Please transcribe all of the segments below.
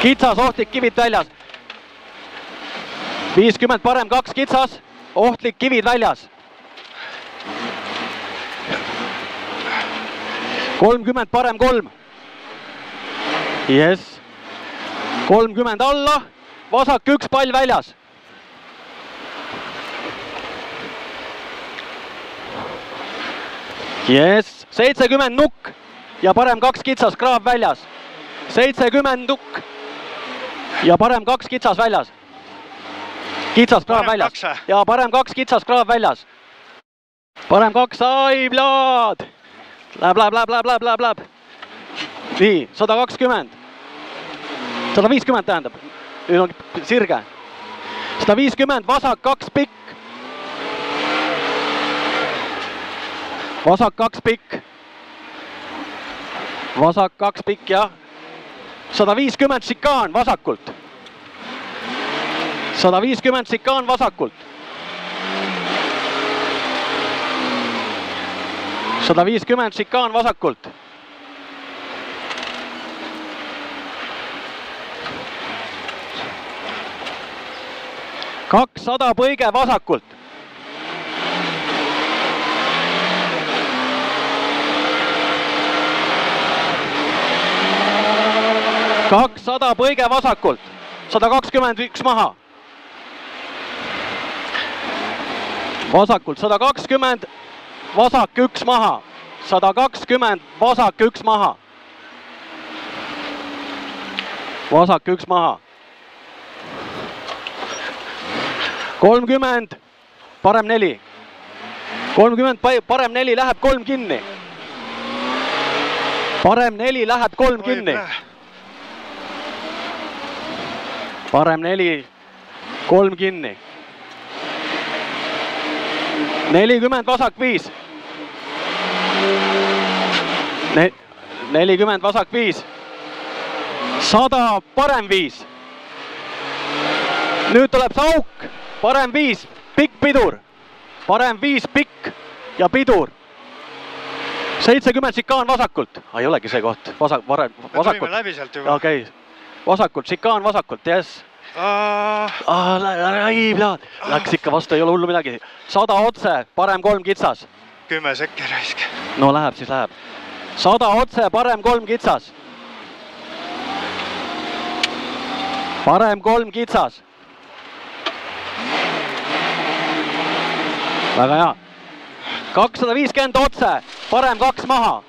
kitsas, ohtlik, kivid väljas. 50 parem 2 kitsas, ohtlik, kivid väljas. 30 parem 3. Yes. 30 alla, vasak 1 pall väljas. Yes. 70 nukk ja parem 2 kitsas, kraav väljas. 70 nukk ja parem 2 kitsas väljas. Kitsas, kraav väljas. Ja parem 2 kitsas, kraav väljas. Parem 2, ai plaad. Läheb. Nii, 120. 150 tähendab. Nüüd on sirge. 150, vasak 2 pikk. Vasak 2 pikk. Vasak 2 pikk, jah. 150 šikaan vasakult. 150 šikaan vasakult. 150 šikaan vasakult. 200 põige vasakult. 200 põige vasakult. 121 maha. Vasakult 120, vasak 1 maha. 120, vasak 1 maha. Vasak 1 maha. 30, parem 4. 30, parem 4 läheb 3 kinni. Parem 4 läheb 3 kinni. Parem 4, 3 kinni. 40 vasak 5. 40 vasak 5. 100 parem 5. Nüüd tuleb see auk. Parem 5, pikk pidur. Parem 5, pikk ja pidur. 70 šikaan vasakult. Ei olegi see koht. Vasakult. Me tulime läbi sealt juba. Okei. Vasakult, šikaan vasakult, yes. Läks ikka vastu, ei ole hullu midagi. 100 otse, parem 3 kitsas. 10 sekki raisk. No läheb, siis läheb. 100 otse, parem 3 kitsas. Parem 3 kitsas. Väga hea. 250 otse, parem 2 maha.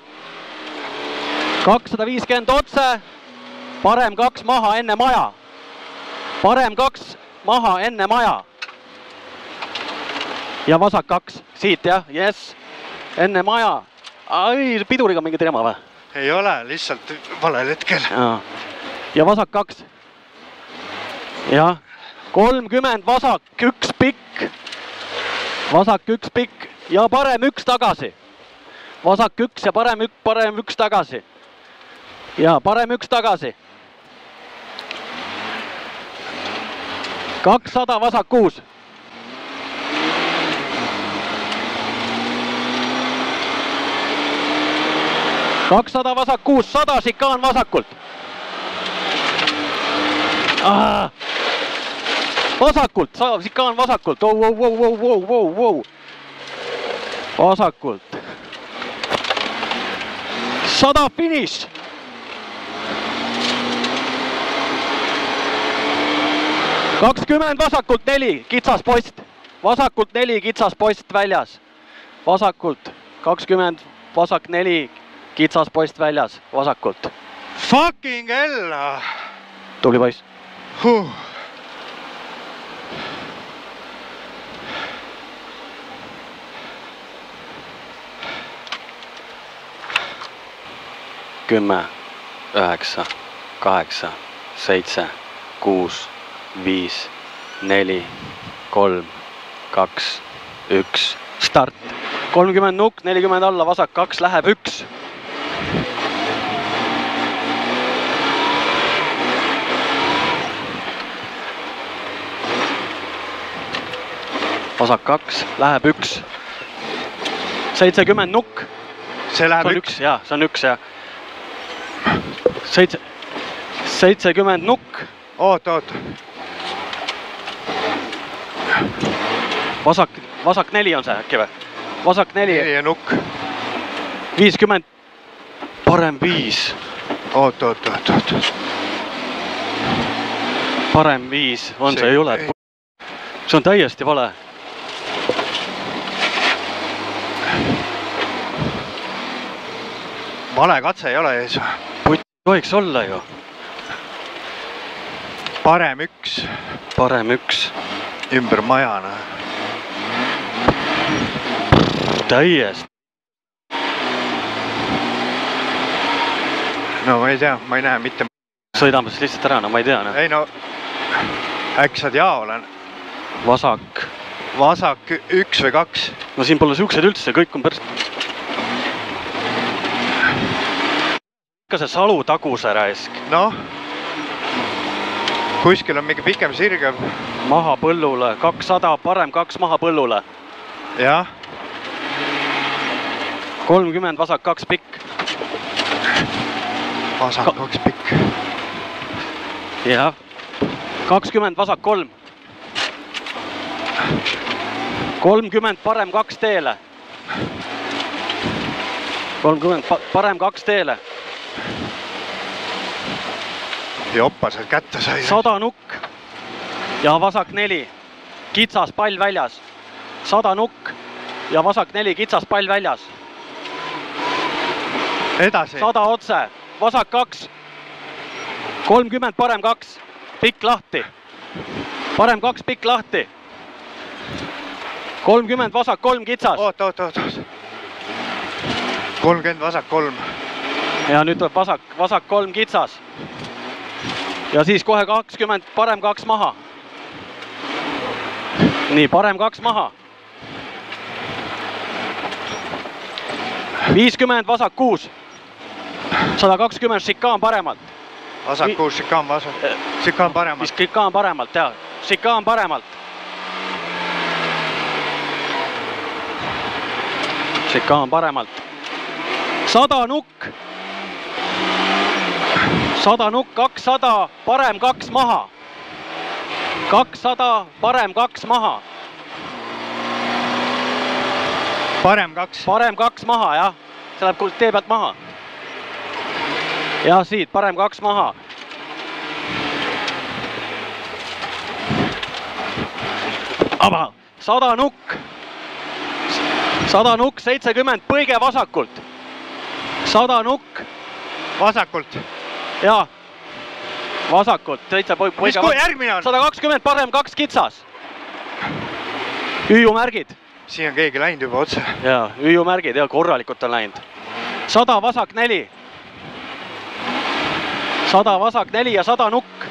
250 otse, parem 2 maha enne maja. Parem 2 maha enne maja. Ja vasak 2. Siit jah, yes. Enne maja. Ai, piduriga mingi teema või? Ei ole, lihtsalt valel hetkel. Ja vasak 2. Jah. 30 vasak, 1 pikk. Vasak 1 pikk ja parem 1 tagasi. Vasak 1 ja parem 1 tagasi. Ja parem 1 tagasi. 200 vasak 6. 200 vasak 6, 100 šikaan vasakult. Vasakult, šikaan vasakult. Vasakult. 100 finiš. Kakskümmend vasakult 4, kitsas post. Vasakult 4, kitsas post väljas. Vasakult 20, vasak 4, kitsas post väljas. Vasakult. Fucking hell! Tubli poiss. Kümme, 9, 8, 7, 6, 5, 4, 3, 2, 1, start. 30 nukk, 40 alla, vasak 2, läheb 1. Vasak 2, läheb 1. 70 nukk. See läheb 1. Jaa, see on 1, jah. 70 nukk. Oot. Vasak 4 on see äkki või? Vasak 4. 4 ja nukk. 50. Parem 5. Oot. Parem 5. On see ei ole? See on täiesti vale. Vale katse ei ole ees. Putt tohiks olla ju. Parem 1. Parem 1. Ümber majana. Täiesti. No ma ei tea, ma ei näe mitte. Sõidame siis lihtsalt ära, no ma ei tea. Ei no, äkki saad jaa olen. Vasak. Vasak 1 või 2. No siin pole siuksed üldse, kõik on päris... Ikka see salu taguse raisk. Noh. Kuskil on mingi pikem sirge. Maha põllule, 200, parem 2 maha põllule. Jah. 30, vasak 2 pikk. Vasak 2 pikk. Jah. 20, vasak 3. 30, parem 2 teele. 30, parem 2 teele. Joppa, sealt kätte sai. 100 nukk. Ja vasak 4. Kitsas pall väljas. 100 nukk. Ja vasak 4, kitsas pall väljas. Edasi. 100 otse. Vasak 2. 30, parem 2. Pikk lahti. Parem 2, pikk lahti. 30, vasak 3, kitsas. Oot. 30, vasak 3. Ja nüüd tuleb vasak 3, kitsas. Ja siis kohe 20, parem 2 maha. Nii, parem 2 maha. 50, vasak 6. 120, šikaan paremalt. Vasak 6, šikaan vasak. Šikaan paremalt. Šikaan paremalt, jah. Šikaan paremalt. Šikaan paremalt. 100 nukk. 100 nukk, 200, parem 2 maha. 200, parem 2 maha. Parem 2. Parem 2 maha, jah. See läheb tee pealt maha. Ja siit, parem 2 maha. Aba, 100 nukk. 100 nukk, 70, põige vasakult. 100 nukk. Vasakult. Jaa, vasakult, 7 põige vasakult. Mis kui järgmine on? 120, parem 2 kitsas. Hüüumärgid. Siin on keegi läinud juba otse. Jaa, hüüumärgid, jah, korralikult on läinud. 100 vasak 4. 100 vasak 4 ja 100 nukk.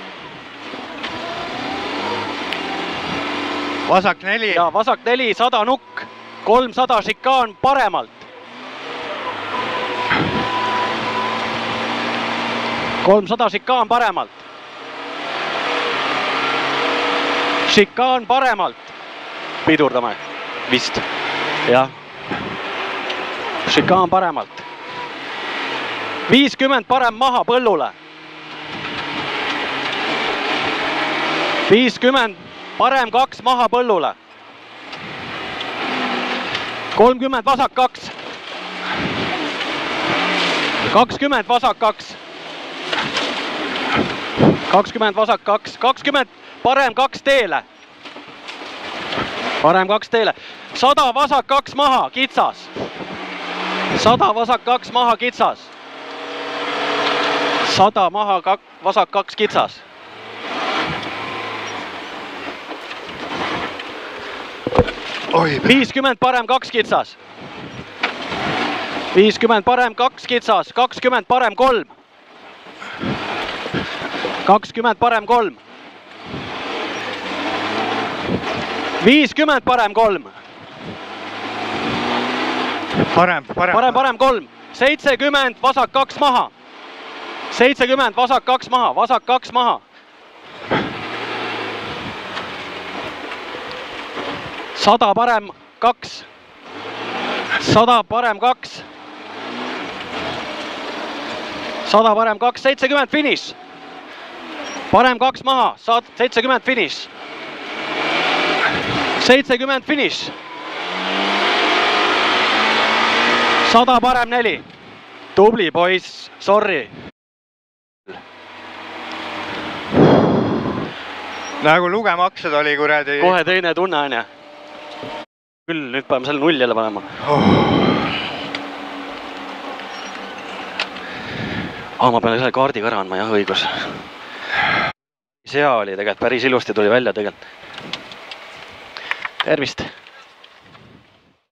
Vasak 4. Ja vasak 4, 100 nukk. 300 šikaan paremalt. 300 šikaan paremalt. Šikaan paremalt. Pidurdame. Vist. Jah. Šikaan paremalt. 50 parem maha põllule. 50 parem 2 maha põllule. 30 vasak 2. 20 vasak 2. 20 vasak 2. 20 parem 2 teele. Parem 2 teele. 100 vasak 2 maha, kitsas. 100 vasak 2 maha, kitsas. 100 maha, vasak 2 kitsas. Oi. 50 parem 2 kitsas. 50 parem 2 kitsas. 20 parem 3. 20 parem 3. 50 parem 3. Parem 3. 70 vasak 2 maha. 70 vasak 2 maha. Vasak 2 maha. 100 parem 2. 100 parem 2. 100 parem 2. 70 finiš. parem 2 maha, saad 70 finiš. 70 finiš. 100 parem 4. Tubli poiss, sorry. Nagu lugemaksed oli kuradi. Kohe teine tunne on ja. Küll, nüüd peame selle 0 jälle panema. Ma pean selle kaardiga ära andma, jah, õigus. See oli tegelikult päris ilusti tuli välja tegelikult. Tervist!